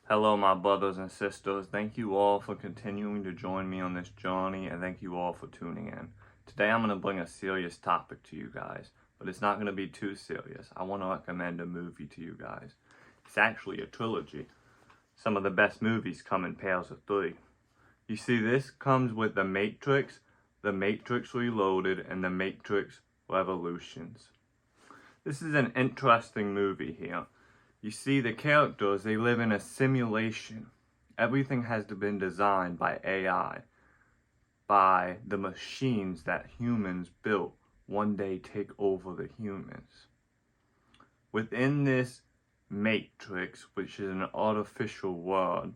Hello, my brothers and sisters. Thank you all for continuing to join me on this journey, and thank you all for tuning in. Today I'm going to bring a serious topic to you guys, but it's not going to be too serious. I want to recommend a movie to you guys. It's actually a trilogy. Some of the best movies come in pairs of 3. You see, this comes with The Matrix Reloaded, and The Matrix Revolutions. This is an interesting movie here. You see, the characters, they live in a simulation. Everything has been designed by AI, by the machines that humans built one day take over the humans. Within this Matrix, which is an artificial world,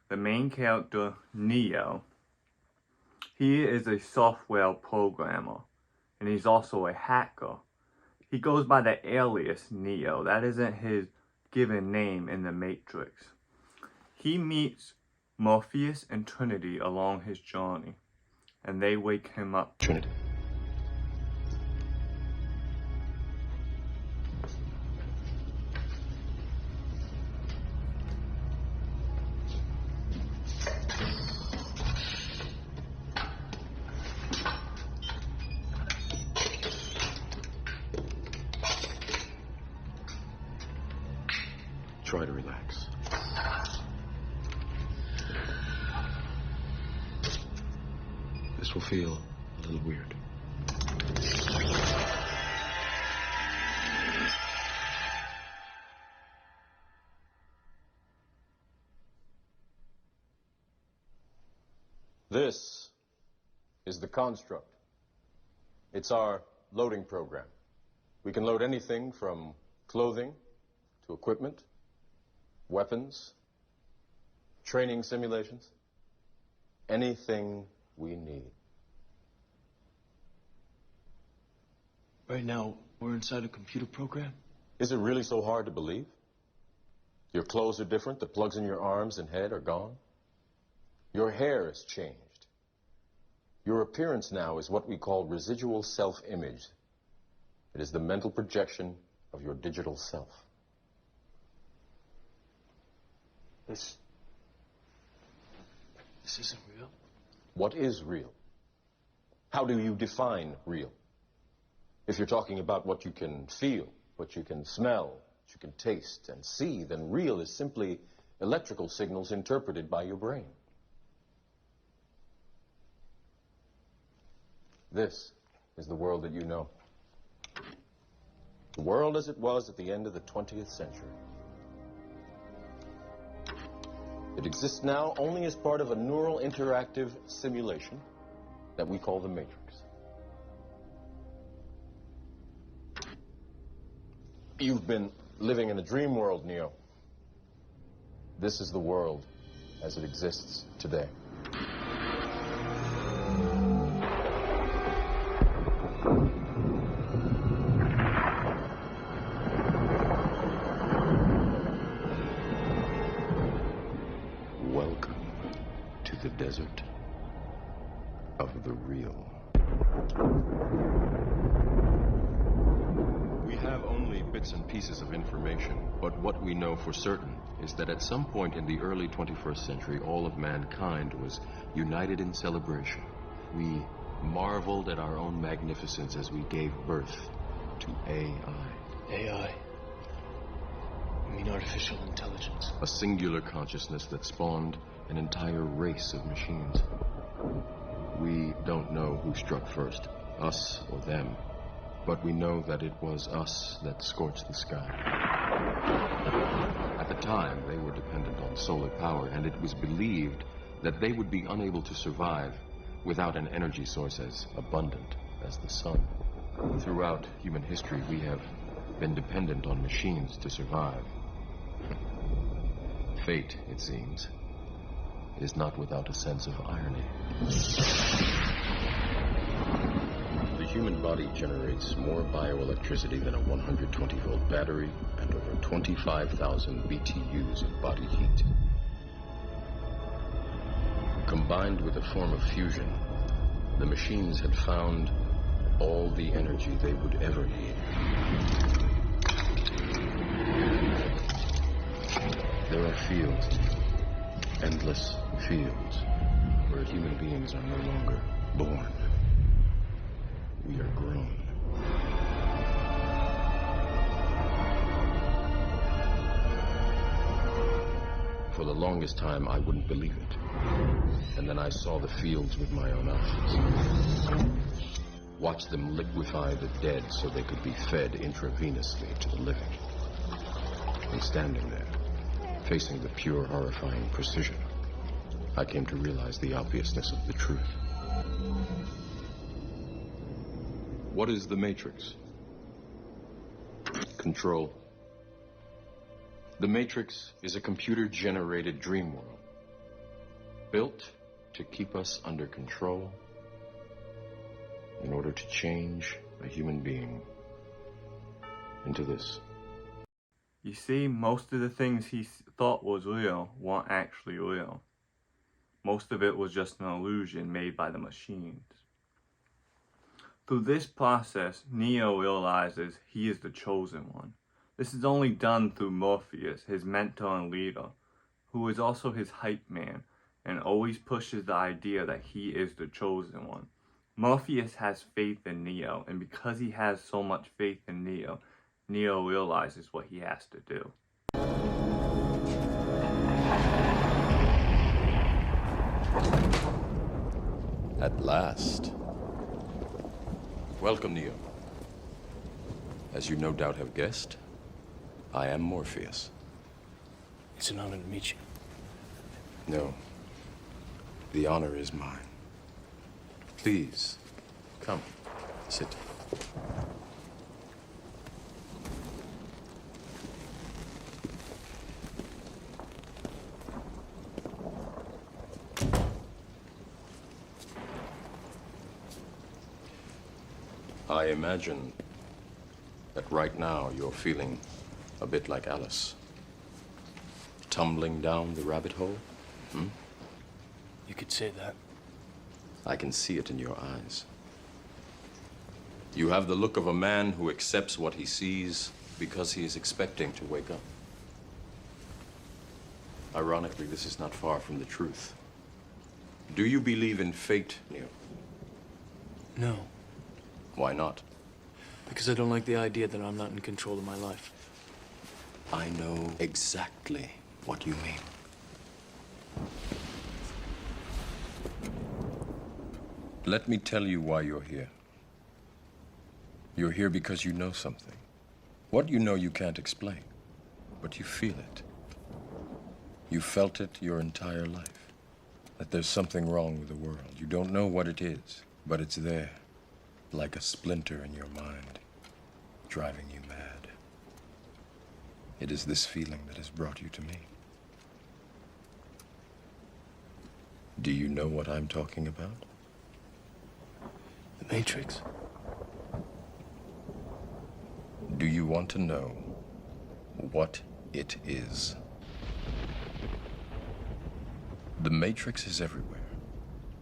the main character, Neo, he is a software programmer, and he's also a hacker. He goes by the alias Neo. That isn't his given name in the Matrix. He meets Morpheus and Trinity along his journey, and they wake him up. Trinity. Try to relax. This will feel a little weird. This is the construct. It's our loading program. We can load anything from clothing to equipment, weapons, training simulations, anything we need. Right now, we're inside a computer program? Is it really so hard to believe? Your clothes are different, the plugs in your arms and head are gone. Your hair has changed. Your appearance now is what we call residual self-image. It is the mental projection of your digital self. This isn't real. What is real? How do you define real? If you're talking about what you can feel, what you can smell, what you can taste and see, then real is simply electrical signals interpreted by your brain. This is the world that you know. The world as it was at the end of the 20th century. It exists now only as part of a neural interactive simulation that we call the Matrix. You've been living in a dream world, Neo. This is the world as it exists today. Welcome to the desert of the real. We have only bits and pieces of information, but what we know for certain is that at some point in the early 21st century, all of mankind was united in celebration. We marveled at our own magnificence as we gave birth to AI. AI? You mean artificial intelligence? A singular consciousness that spawned an entire race of machines. We don't know who struck first, us or them, but we know that it was us that scorched the sky. At the time, they were dependent on solar power, and it was believed that they would be unable to survive without an energy source as abundant as the sun. Throughout human history, we have been dependent on machines to survive. Fate, it seems, is not without a sense of irony. The human body generates more bioelectricity than a 120-volt battery and over 25,000 BTUs of body heat. Combined with a form of fusion, the machines had found all the energy they would ever need. There are fields Endless fields where human beings are no longer born. We are grown. For the longest time, I wouldn't believe it. And then I saw the fields with my own eyes. Watched them liquefy the dead so they could be fed intravenously to the living. And standing there, facing the pure, horrifying precision, I came to realize the obviousness of the truth. What is the Matrix? Control. The Matrix is a computer-generated dream world, built to keep us under control in order to change a human being into this. You see, most of the things he thought was real weren't actually real. Most of it was just an illusion made by the machines. Through this process, Neo realizes he is the chosen one. This is only done through Morpheus, his mentor and leader, who is also his hype man and always pushes the idea that he is the chosen one. Morpheus has faith in Neo, and because he has so much faith in Neo, Neo realizes what he has to do. At last. Welcome, Neo. As you no doubt have guessed, I am Morpheus. It's an honor to meet you. No. The honor is mine. Please, come, sit. I imagine that right now you're feeling a bit like Alice. Tumbling down the rabbit hole? You could say that. I can see it in your eyes. You have the look of a man who accepts what he sees because he is expecting to wake up. Ironically, this is not far from the truth. Do you believe in fate, Neo? No, Why not? because I don't like the idea that I'm not in control of my life. I know exactly what you mean. Let me tell you why you're here. You're here because you know something. What you know you can't explain, but you feel it. You felt it your entire life, that there's something wrong with the world. You don't know what it is, but it's there, like a splinter in your mind, driving you mad. It is this feeling that has brought you to me. Do you know what I'm talking about? The Matrix. Do you want to know what it is? The Matrix is everywhere.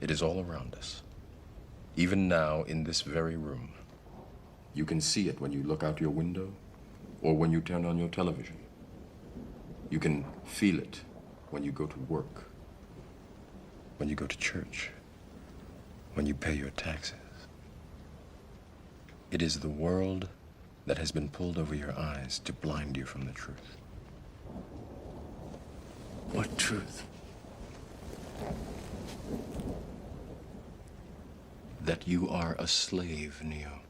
It is all around us. Even now, in this very room. You can see it when you look out your window or when you turn on your television. You can feel it when you go to work, when you go to church, when you pay your taxes. It is the world that has been pulled over your eyes to blind you from the truth. What truth? That you are a slave, Neo.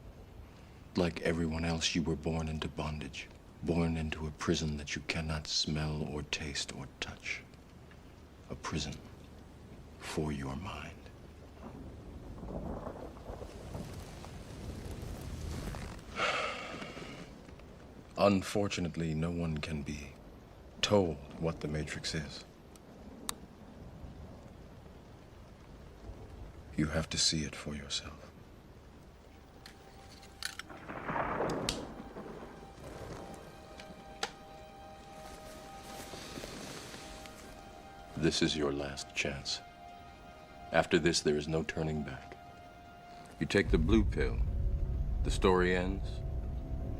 Like everyone else, you were born into bondage, born into a prison that you cannot smell or taste or touch. A prison for your mind. Unfortunately, no one can be told what the Matrix is. You have to see it for yourself. This is your last chance. After this, there is no turning back. You take the blue pill, the story ends.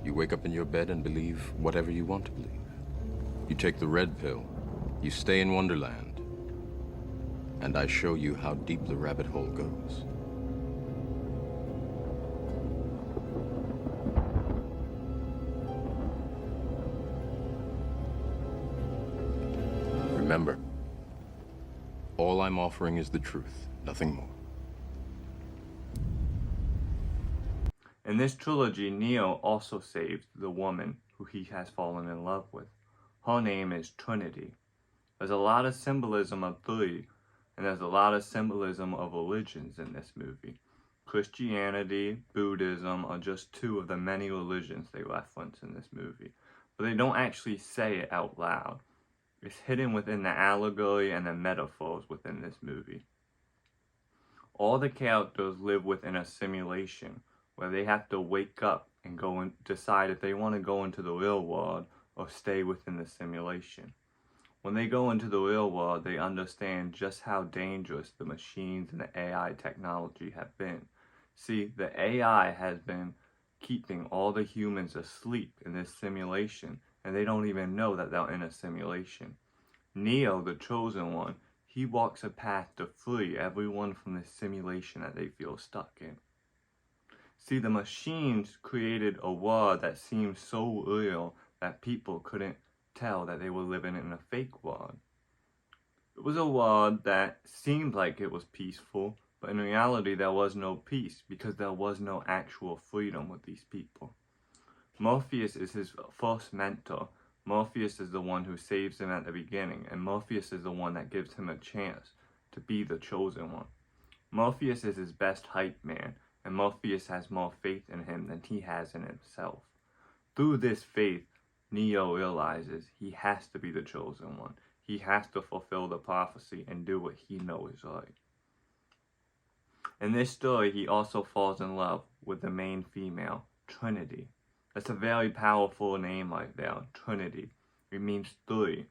You wake up in your bed and believe whatever you want to believe. You take the red pill, you stay in Wonderland, and I show you how deep the rabbit hole goes. Remember, all I'm offering is the truth, nothing more. In this trilogy, Neo also saves the woman who he has fallen in love with. Her name is Trinity. There's a lot of symbolism of three, and there's a lot of symbolism of religions in this movie. Christianity, Buddhism are just two of the many religions they reference in this movie, but they don't actually say it out loud. It's hidden within the allegory and the metaphors within this movie. All the characters live within a simulation where they have to wake up and go and decide if they want to go into the real world or stay within the simulation. When they go into the real world, they understand just how dangerous the machines and the AI technology have been. See, the AI has been keeping all the humans asleep in this simulation, and they don't even know that they're in a simulation. Neo, the chosen one, he walks a path to free everyone from this simulation that they feel stuck in. See, the machines created a world that seemed so real that people couldn't tell that they were living in a fake world. It was a world that seemed like it was peaceful, but in reality there was no peace because there was no actual freedom with these people. Morpheus is his first mentor. Morpheus is the one who saves him at the beginning, and Morpheus is the one that gives him a chance to be the chosen one. Morpheus is his best hype man, and Morpheus has more faith in him than he has in himself. Through this faith, Neo realizes he has to be the chosen one. He has to fulfill the prophecy and do what he knows is right. In this story, he also falls in love with the main female, Trinity. That's a very powerful name right there, Trinity. It means three.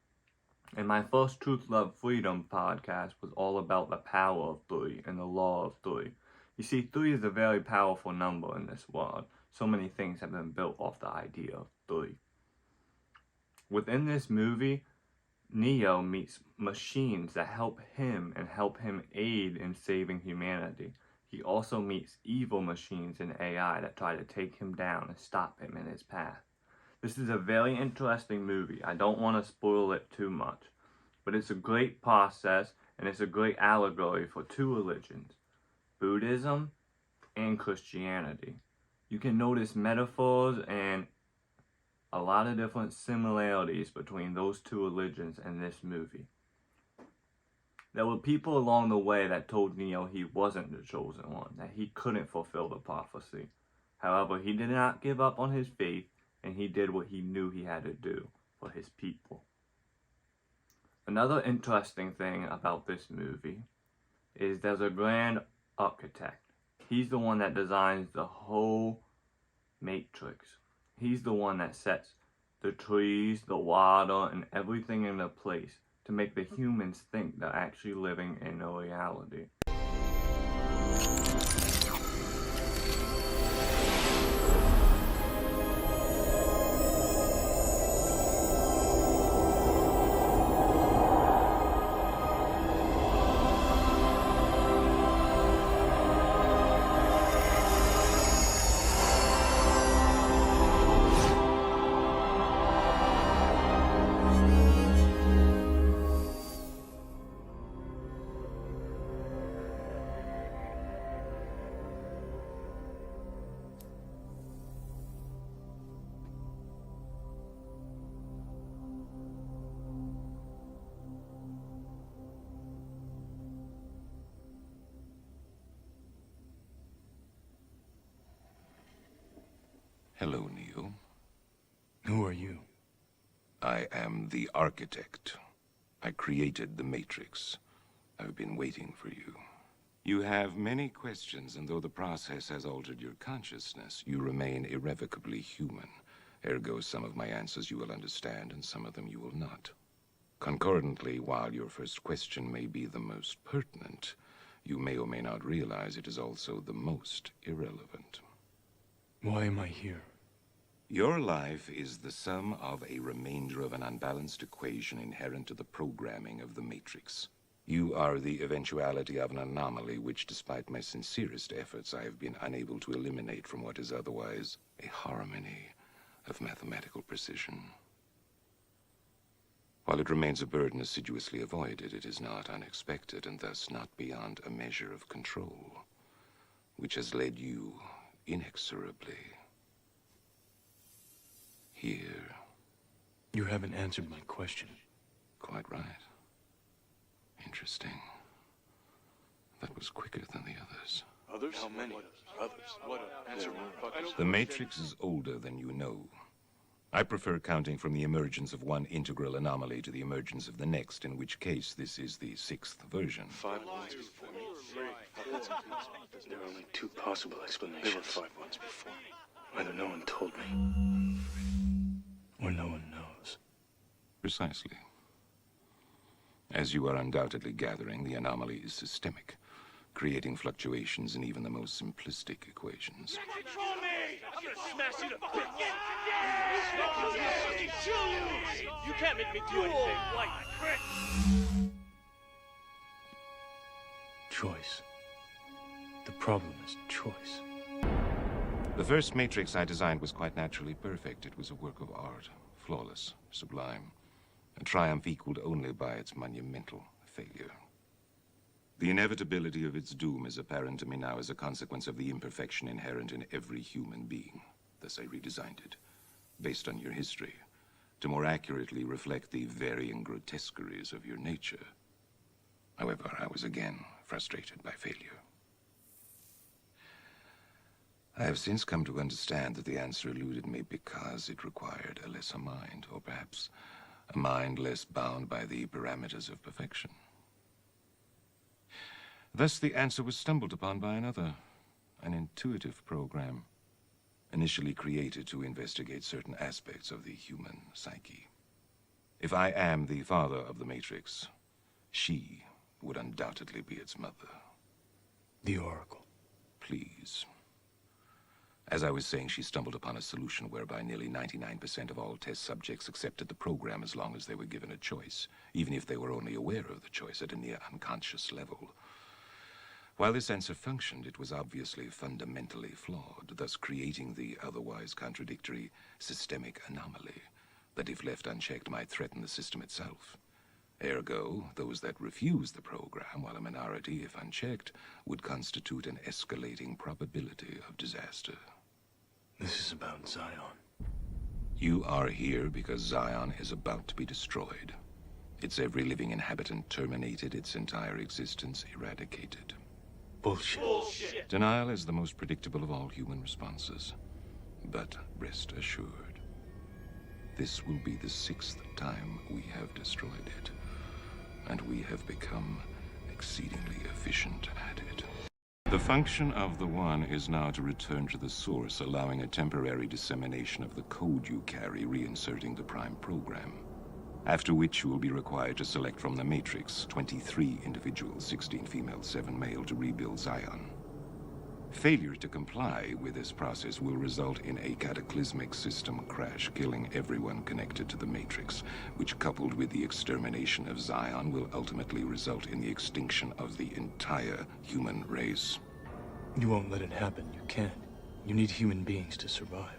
And my first Truth, Love, Freedom podcast was all about the power of three and the law of three. You see, three is a very powerful number in this world. So many things have been built off the idea of three. Within this movie, Neo meets machines that help him and help him aid in saving humanity. He also meets evil machines and AI that try to take him down and stop him in his path. This is a very interesting movie. I don't want to spoil it too much, but it's a great process and it's a great allegory for two religions, Buddhism and Christianity. You can notice metaphors and a lot of different similarities between those two religions in this movie. There were people along the way that told Neo he wasn't the chosen one, that he couldn't fulfill the prophecy. However, he did not give up on his faith, and he did what he knew he had to do for his people. Another interesting thing about this movie is there's a grand architect. He's the one that designs the whole Matrix. He's the one that sets the trees, the water, and everything into place to make the humans think they're actually living in a reality. Hello, Neo. Who are you? I am the architect. I created the Matrix. I've been waiting for you. You have many questions, and though the process has altered your consciousness, you remain irrevocably human. Ergo, some of my answers you will understand, and some of them you will not. Concordantly, while your first question may be the most pertinent, you may or may not realize it is also the most irrelevant. Why am I here? Your life is the sum of a remainder of an unbalanced equation inherent to the programming of the Matrix. You are the eventuality of an anomaly which, despite my sincerest efforts, I have been unable to eliminate from what is otherwise a harmony of mathematical precision. While it remains a burden assiduously avoided, it is not unexpected, and thus not beyond a measure of control, which has led you inexorably here. You haven't answered my question. Quite right. Interesting. That was quicker than the others. Others? How many? Others? What? Answer me. The Matrix is older than you know. I prefer counting from the emergence of one integral anomaly to the emergence of the next, in which case this is the 6th version. 5 ones before me. 3. There are only 2 possible explanations. There were 5 ones before me. Either no one told me, Or no one knows. Precisely. As you are undoubtedly gathering, the anomaly is systemic, creating fluctuations in even the most simplistic equations. Control me! I'm gonna smash you to bits! Kill you! You can't make me do anything, white prick! Choice. The problem is choice. The first Matrix I designed was quite naturally perfect. It was a work of art, flawless, sublime, a triumph equaled only by its monumental failure. The inevitability of its doom is apparent to me now as a consequence of the imperfection inherent in every human being. Thus I redesigned it, based on your history, to more accurately reflect the varying grotesqueries of your nature. However, I was again frustrated by failure. I have since come to understand that the answer eluded me because it required a lesser mind, or perhaps a mind less bound by the parameters of perfection. Thus, the answer was stumbled upon by another, an intuitive program, initially created to investigate certain aspects of the human psyche. If I am the father of the Matrix, she would undoubtedly be its mother. The Oracle. Please. As I was saying, she stumbled upon a solution whereby nearly 99% of all test subjects accepted the program as long as they were given a choice, even if they were only aware of the choice at a near unconscious level. While this answer functioned, it was obviously fundamentally flawed, thus creating the otherwise contradictory systemic anomaly that, if left unchecked, might threaten the system itself. Ergo, those that refuse the program, while a minority, if unchecked, would constitute an escalating probability of disaster. This is about Zion. You are here because Zion is about to be destroyed. Its every living inhabitant terminated, its entire existence eradicated. Bullshit. Bullshit! Denial is the most predictable of all human responses. But rest assured, this will be the 6th time we have destroyed it, and we have become exceedingly efficient at it. The function of the One is now to return to the source, allowing a temporary dissemination of the code you carry, reinserting the prime program. After which you will be required to select from the Matrix 23 individuals, 16 female, 7 male, to rebuild Zion. Failure to comply with this process will result in a cataclysmic system crash, killing everyone connected to the Matrix, which, coupled with the extermination of Zion, will ultimately result in the extinction of the entire human race. You won't let it happen. You can't. You need human beings to survive.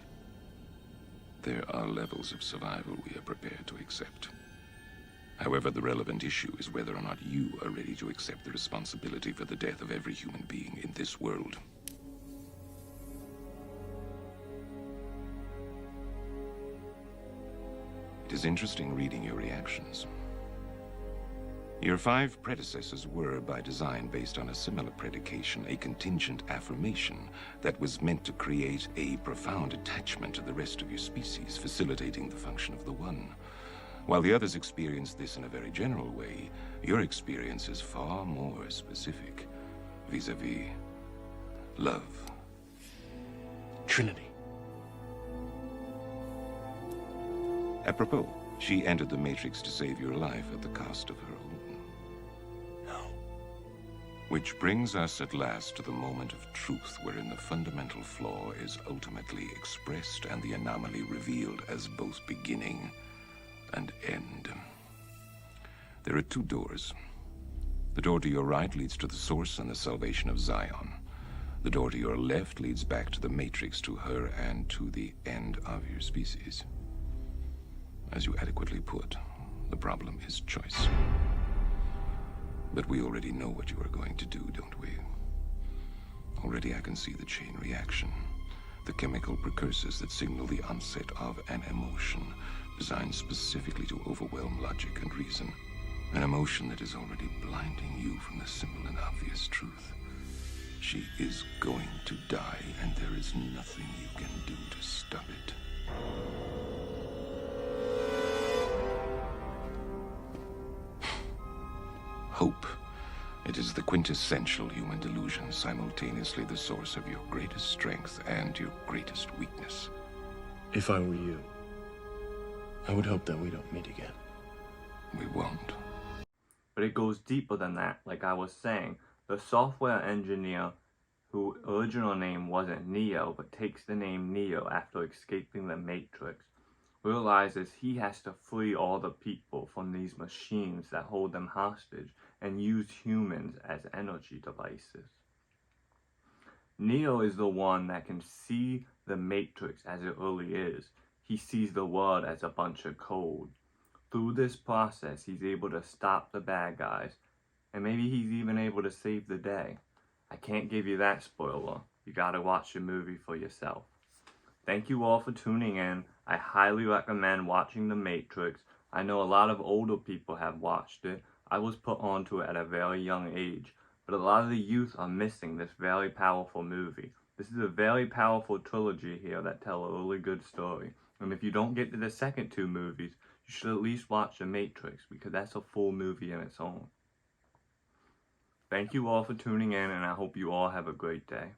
There are levels of survival we are prepared to accept. However, the relevant issue is whether or not you are ready to accept the responsibility for the death of every human being in this world. It is interesting reading your reactions. Your 5 predecessors were, by design, based on a similar predication, a contingent affirmation that was meant to create a profound attachment to the rest of your species, facilitating the function of the One. While the others experienced this in a very general way, your experience is far more specific, vis-a-vis love. Trinity. Apropos, she entered the Matrix to save your life at the cost of her own. No. Which brings us at last to the moment of truth, wherein the fundamental flaw is ultimately expressed and the anomaly revealed as both beginning and end. There are 2 doors. The door to your right leads to the source and the salvation of Zion. The door to your left leads back to the Matrix, to her, and to the end of your species. As you adequately put, the problem is choice. But we already know what you are going to do, don't we? Already I can see the chain reaction. The chemical precursors that signal the onset of an emotion designed specifically to overwhelm logic and reason. An emotion that is already blinding you from the simple and obvious truth. She is going to die, and there is nothing you can do to stop it. Hope. It is the quintessential human delusion, simultaneously the source of your greatest strength and your greatest weakness. If I were you, I would hope that we don't meet again. We won't. But it goes deeper than that. Like I was saying, the software engineer, whose original name wasn't Neo, but takes the name Neo after escaping the Matrix, realizes he has to free all the people from these machines that hold them hostage and use humans as energy devices. Neo is the one that can see the Matrix as it really is. He sees the world as a bunch of code. Through this process, he's able to stop the bad guys, and maybe he's even able to save the day. I can't give you that spoiler. You gotta watch the movie for yourself. Thank you all for tuning in. I highly recommend watching The Matrix. I know a lot of older people have watched it. I was put onto it at a very young age, but a lot of the youth are missing this very powerful movie. This is a very powerful trilogy here that tell a really good story. And if you don't get to the second two movies, you should at least watch The Matrix, because that's a full movie in its own. Thank you all for tuning in, and I hope you all have a great day.